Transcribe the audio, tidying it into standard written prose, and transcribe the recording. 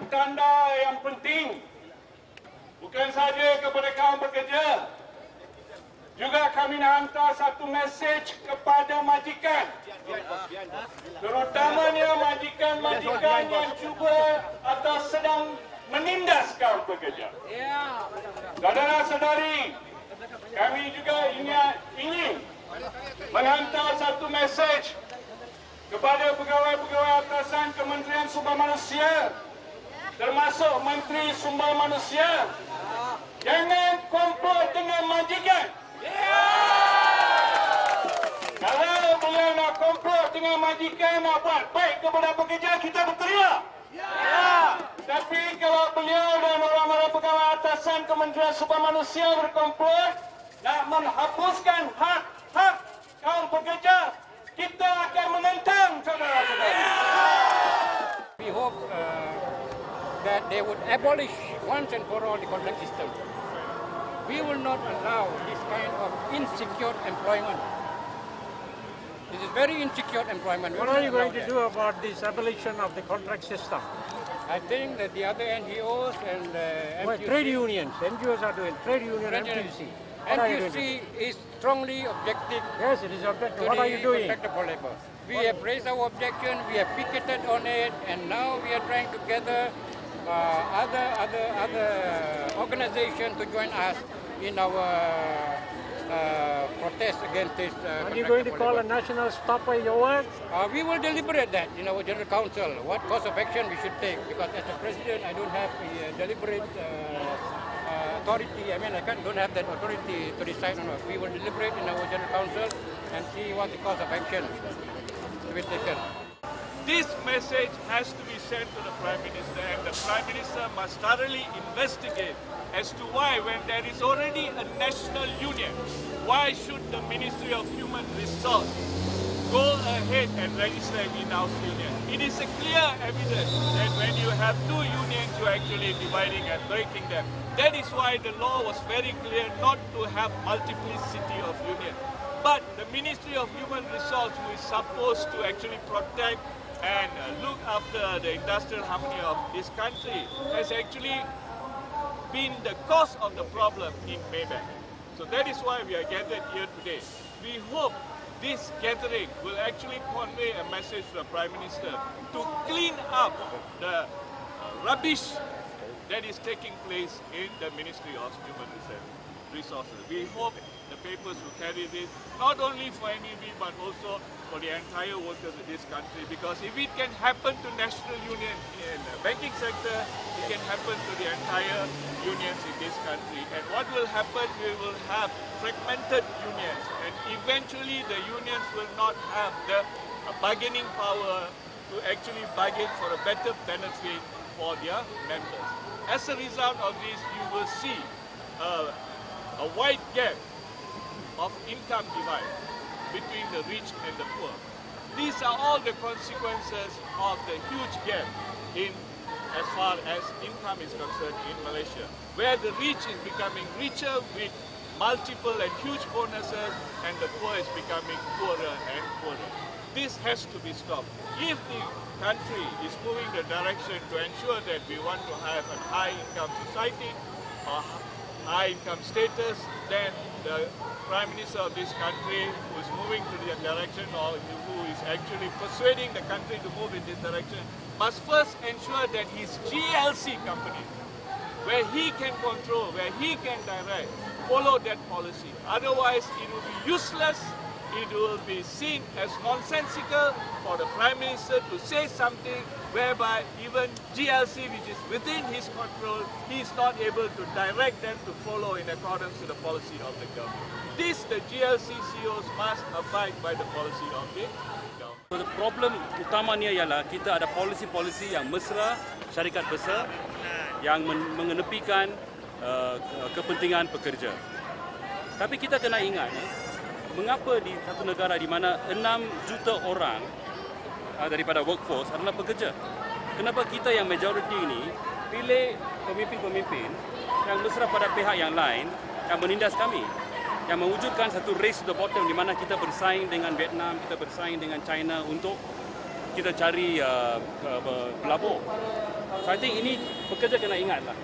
tanda yang penting, bukan saja kepada kaum pekerja, juga kami nak hantar satu mesej kepada majikan, terutamanya majikan-majikan yang cuba atau sedang menindas kaum pekerja. Saudara-saudari, kami juga ingin menghantar satu mesej kepada pegawai-pegawai atasan Kementerian Sumber Manusia, termasuk Menteri Sumber Manusia, jangan komplot dengan majikan. Kalau beliau nak komplot dengan majikan, nak buat baik kepada pekerja, kita berteriak. Tapi kalau beliau dan orang-orang pegawai atasan Kementerian Sumber Manusia berkomplot nak menghapuskan hak kaum pekerja, kita akan menentang, saudara-saudara. We hope that they would abolish once and for all the contract system. We will not allow this kind of insecure employment. This is very insecure employment. What are you going to do about this abolition of the contract system? I think that the other NGOs and Trade unions, NGOs are doing, trade union, MTC. NGC is strongly objective. Yes, it is objective. What are you doing? For labor. We have raised our objection, we have picketed on it, and now we are trying to gather other organizations to join us in our protest against this. Are you going to call a national stop by your work? We will deliberate that in our General Council, what course of action we should take, because as a president I don't have a deliberate authority. I mean, don't have that authority to decide on it. We will deliberate in our General Council and see what the course of action to be taken. This message has to be sent to the Prime Minister, and the Prime Minister must thoroughly investigate as to why, when there is already a national union, why should the Ministry of Human Resources go ahead and register an in-house union? It is a clear evidence that when you have two unions, you are actually dividing and breaking them. That is why the law was very clear not to have multiplicity of unions. But the Ministry of Human Resources, who is supposed to actually protect and look after the industrial harmony of this country, has actually been the cause of the problem in Maybank. So that is why we are gathered here today. We hope this gathering will actually convey a message to the Prime Minister to clean up the rubbish that is taking place in the Ministry of Human Resources. We hope the papers will carry this, not only for MEB but also for the entire workers of this country, because if it can happen to national union in the banking sector, it can happen to the entire unions in this country. And what will happen, we will have fragmented unions, and eventually the unions will not have the bargaining power to actually bargain for a better benefit for their members. As a result of this, you will see a wide gap of income divide between the rich and the poor. These are all the consequences of the huge gap in as far as income is concerned in Malaysia, where the rich is becoming richer with multiple and huge bonuses, and the poor is becoming poorer and poorer. This has to be stopped. If the country is moving the direction to ensure that we want to have a high income society or high income status, then the Prime Minister of this country, who is moving to the direction, or who is actually persuading the country to move in this direction, must first ensure that his GLC company, where he can control, where he can direct, follow that policy. Otherwise, it will be useless. It will be seen as nonsensical for the Prime Minister to say something whereby even GLC, which is within his control, he is not able to direct them to follow in accordance to the policy of the government. This, the GLC CEOs must abide by the policy of the government. So the problem utamanya ialah kita ada polisi-polisi yang mesra syarikat besar yang mengenepikan kepentingan pekerja. Tapi kita kena ingat, mengapa di satu negara di mana 6 juta orang daripada workforce adalah pekerja? Kenapa kita yang majoriti ini pilih pemimpin-pemimpin yang mesra pada pihak yang lain yang menindas kami, yang mewujudkan satu race to the bottom di mana kita bersaing dengan Vietnam, kita bersaing dengan China untuk kita cari pelabur. So I think ini pekerja kena ingatlah.